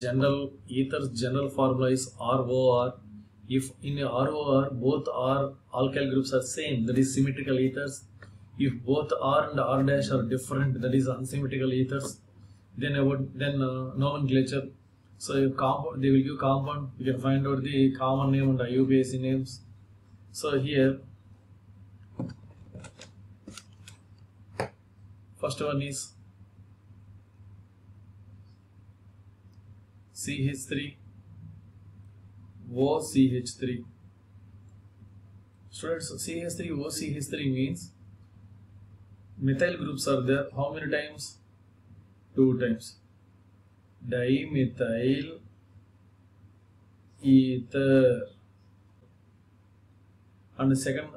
General ether's general formula is ROR. If in ROR both R alkyl groups are same, that is symmetrical ethers. If both R and R dash are different, that is unsymmetrical ethers. Then nomenclature. So if they will give compound, you can find out the common name and IUPAC names. So here first one is CH3 OCH3. Students, CH3 OCH3 means methyl groups are there. How many times? 2 times. Dimethyl ether. And second,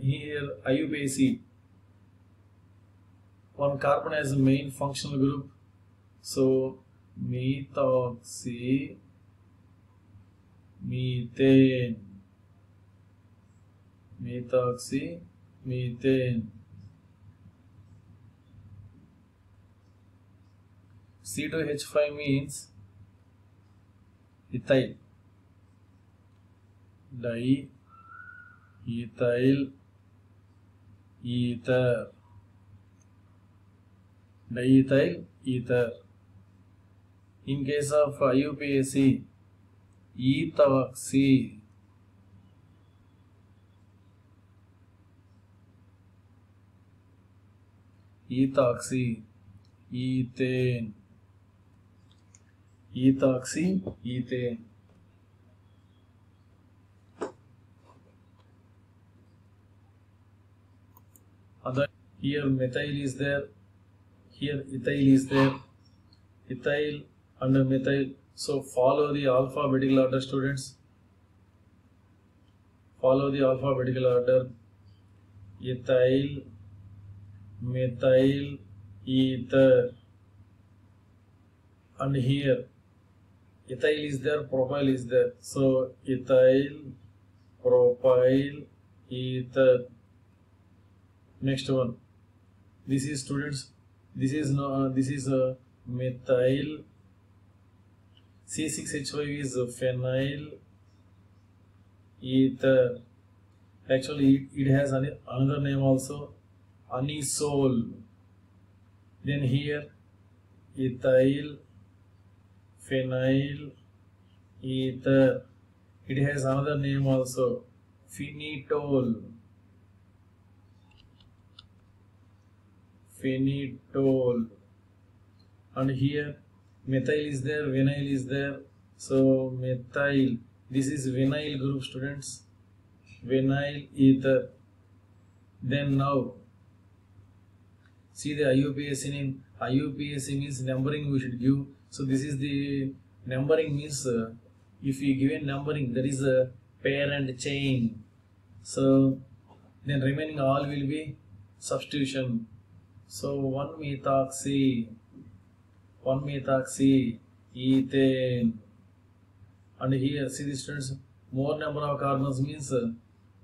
here IUPAC. One carbon has a main functional group. So methoxy methane. Methoxy methane. C2H5 means ethyl. Diethyl ether. Diethyl ether. In case of IUPAC, ethoxy. Ethoxy, ethane. Ethoxy, ethane. Other here methyl is there. Here ethyl is there. Ethyl and methyl. So follow the alphabetical order, students. Follow the alphabetical order. Ethyl, methyl, ether. And here ethyl is there, propyl is there. So ethyl, propyl, ether. Next one. This is, students. This is methyl. C6H5 is phenyl ether. Actually, it has another name also, anisole. Then here ethyl, phenyl ether. It has another name also, phenetol. Phenetol. And here methyl is there, vinyl is there. So methyl, this is vinyl group, students. Vinyl ether. Then now see the IUPAC name. IUPAC means numbering we should give. So this is the numbering means if we give a numbering, that is a parent chain. So then remaining all will be substitution. So 1-methoxy, ethane. And here see the students, more number of carbons means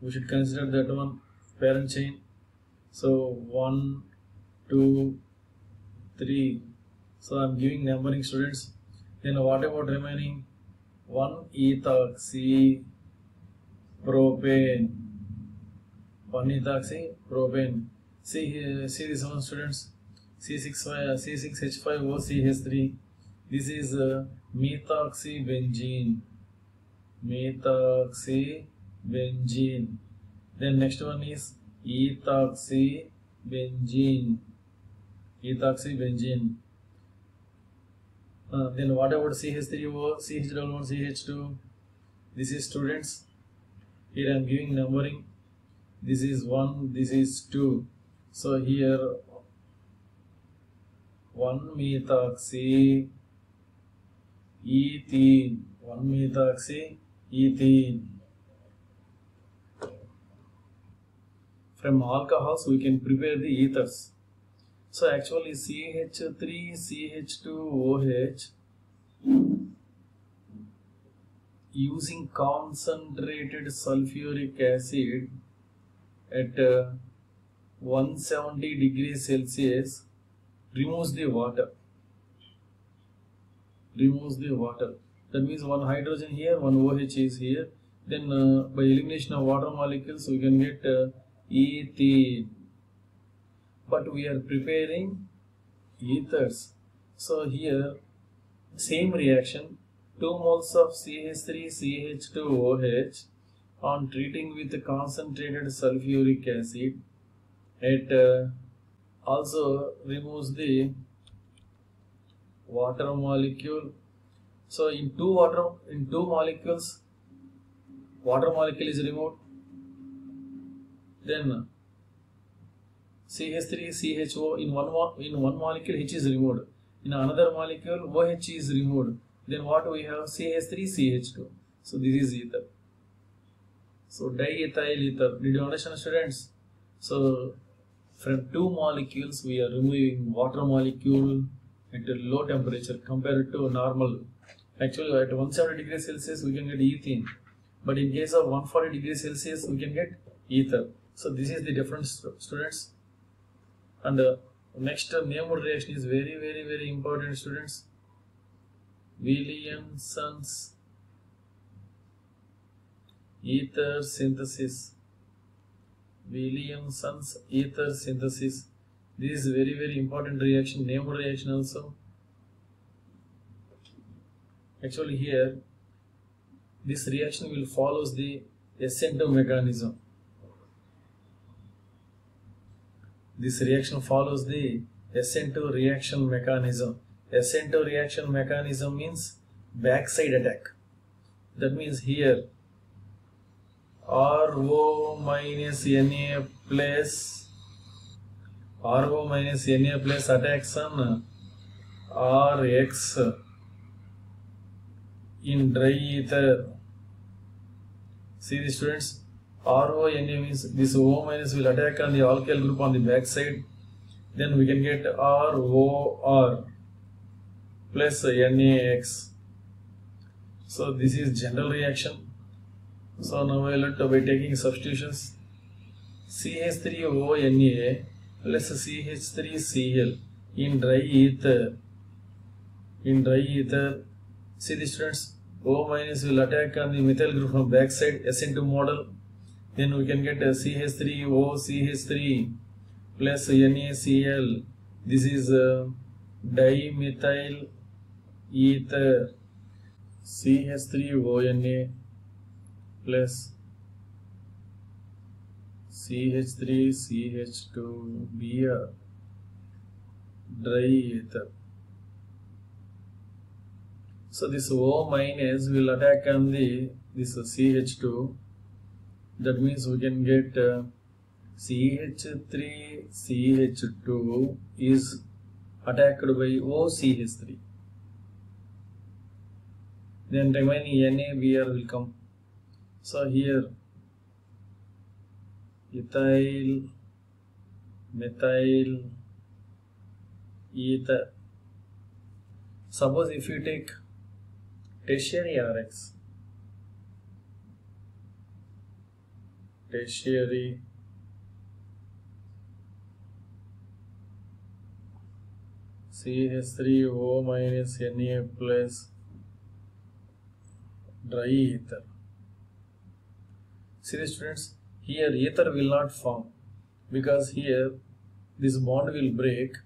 we should consider that one parent chain. So 1, 2, 3. So I am giving numbering, students. Then what about remaining? 1-ethoxy propane. 1-ethoxy propane. See here, see this one, students. C6H5OCH3. This is methoxybenzene. Methoxybenzene. Then next one is ethoxybenzene. Ethoxybenzene. Then what about CH3O, CH11, CH2? This is, students. Here I am giving numbering. This is 1, this is 2. So here 1-methoxy ethene. 1-methoxy ethene. From alcohols we can prepare the ethers. So actually CH3, CH2OH using concentrated sulfuric acid at 170 degrees Celsius removes the water. removes the water. That means one hydrogen here, one OH is here. Then by elimination of water molecules, we can get ethene. But we are preparing ethers. So here, same reaction, 2 moles of CH3 CH2OH on treating with concentrated sulfuric acid, it also removes the water molecule. So in two molecules, water molecule is removed. Then CH3 CHO in one molecule H is removed. In another molecule OH is removed. Then what we have? CH3 CH2. So this is ether. So diethyl ether. Did you understand, students? So from two molecules we are removing water molecule at a low temperature compared to normal. Actually at 170 degrees Celsius we can get ethene, but in case of 140 degrees Celsius we can get ether. So this is the difference, students. And next name reaction is very important, students. Williamson's ether synthesis. Williamson's ether synthesis. This is very important reaction, name reaction also. Actually here, this reaction will follow the SN2 mechanism. This reaction follows the SN2 reaction mechanism. SN2 reaction mechanism means backside attack. That means here RO minus Na plus attacks on Rx in dry ether. See the students, RONA means this O minus will attack on the alkyl group on the back side. Then we can get ROR plus NaX. So this is general reaction. So now I will by taking substitutions. CH3ONa plus CH3Cl in dry ether. See the students, O minus will attack on the methyl group from backside SN2 model. Then we can get CH3OCH3 plus NaCl. This is dimethyl ether. CH3ONa plus CH3CH2Br dry ether. So this O minus will attack on this CH2. That means we can get CH3CH2 is attacked by OCH3. Then remaining NaBr will come. So here ethyl, methyl, ether. Suppose if you take tertiary Rx, tertiary CH3O minus Na plus dry ether. See the students, here ether will not form because here this bond will break.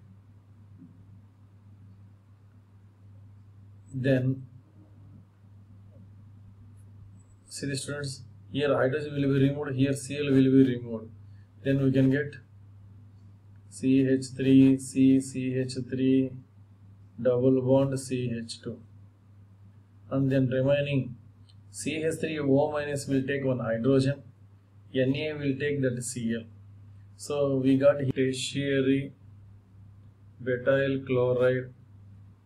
Then see the students, here hydrogen will be removed, here Cl will be removed. Then we can get CH3, CH3, double bond CH2. And then remaining CH3O minus will take one hydrogen, Na will take that Cl. So we got tertiary butyl chloride.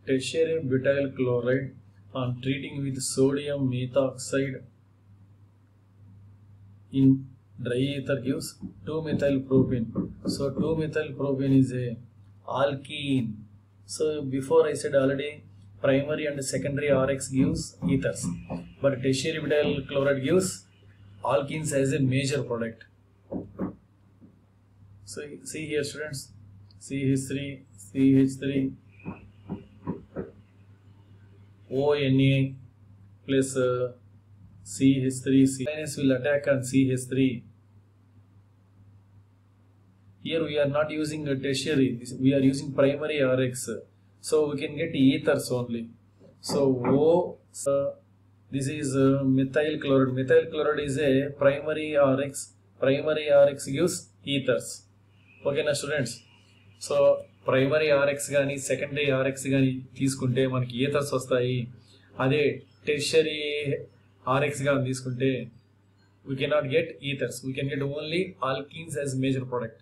Tertiary butyl chloride on treating with sodium methoxide in dry ether gives 2-methylpropene. So 2-methylpropene is a alkene. So before I said already, primary and secondary Rx gives ethers, but tertiary butyl chloride gives alkenes as a major product. So see here students, CH3, CH3, ONA plus CH3, C minus will attack on CH3. Here we are not using a tertiary, we are using primary RX. So we can get ethers only. So this is methyl chloride. Methyl chloride is a primary RX. Primary RX gives ethers. Okay, na students? So primary RX gaani, secondary RX gaani తీసుకుంటే మనకి ethers వస్తాయి. అదే tertiary RX గాని తీసుకుంటే we cannot get ethers. We can get only alkenes as major product.